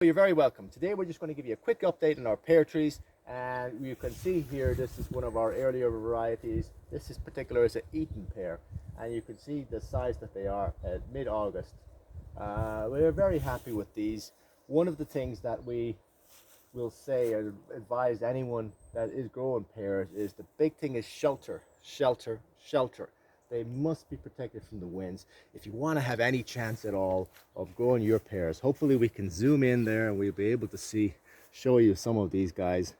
You're very welcome. Today we're just going to give you a quick update on our pear trees, and you can see here this is one of our earlier varieties. This is particular is an Eton pear, and you can see the size that they are at mid-August. We're very happy with these. One of the things that we will say or advise anyone that is growing pears is the big thing is shelter, shelter, shelter. They must be protected from the winds if you want to have any chance at all of growing your pears. Hopefully we can zoom in there and we'll be able to show you some of these guys.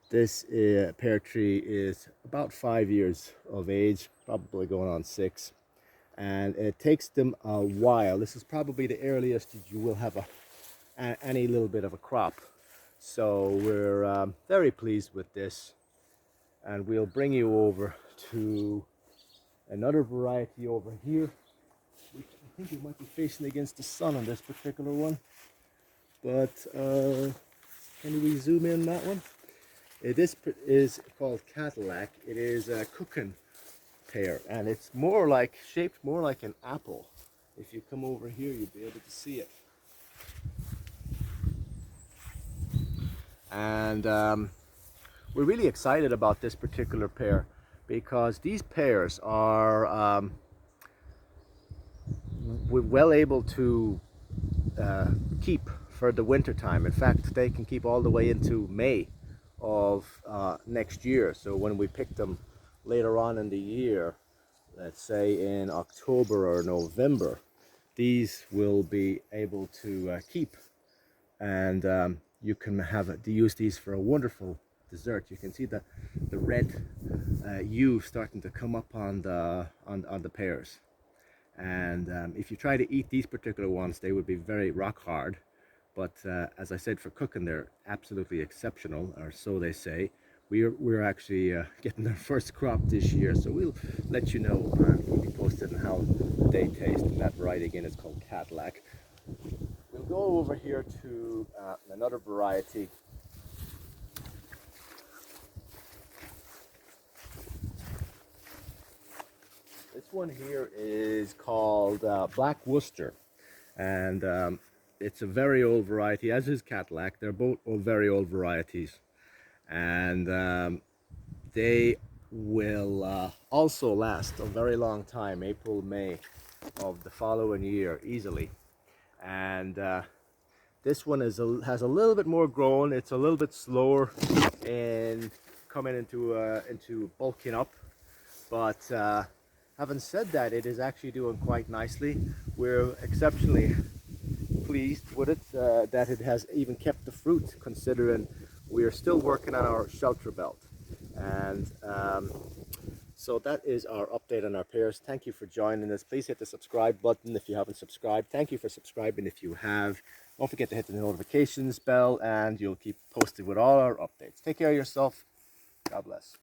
This pear tree is about 5 years of age, probably going on 6, and it takes them a while. This is probably the earliest you will have any little bit of a crop. So we're very pleased with this, and we'll bring you over to another variety over here, which I think we might be facing against the sun on this particular one. But can we zoom in that one? This is called Cadillac. It is a cooking pear, and it's shaped more like an apple. If you come over here, you'll be able to see it. And we're really excited about this particular pear because these pears are well able to keep for the winter time. In fact, they can keep all the way into May of next year. So when we pick them later on in the year, let's say in October or November, these will be able to keep, and you can use these for a wonderful dessert. You can see the red hue starting to come up on the pears, and if you try to eat these particular ones, they would be very rock hard, but as I said, for cooking they're absolutely exceptional, or so they say. We're actually getting our first crop this year, so we'll let you know and keep you posted on how they taste. And that variety again is called Cadillac. We'll go over here to another variety. This one here is called Black Worcester, and it's a very old variety, as is Cadillac. They're both very old varieties, and they will also last a very long time, April, May of the following year easily. And this one has a little bit more grown. It's a little bit slower in coming into bulking up, but having said that, it is actually doing quite nicely. We're exceptionally pleased with it, that it has even kept the fruit, considering we are still working on our shelter belt. And so that is our update on our pears. Thank you for joining us. Please hit the subscribe button if you haven't subscribed. Thank you for subscribing if you have. Don't forget to hit the notifications bell, and you'll keep posted with all our updates. Take care of yourself. God bless.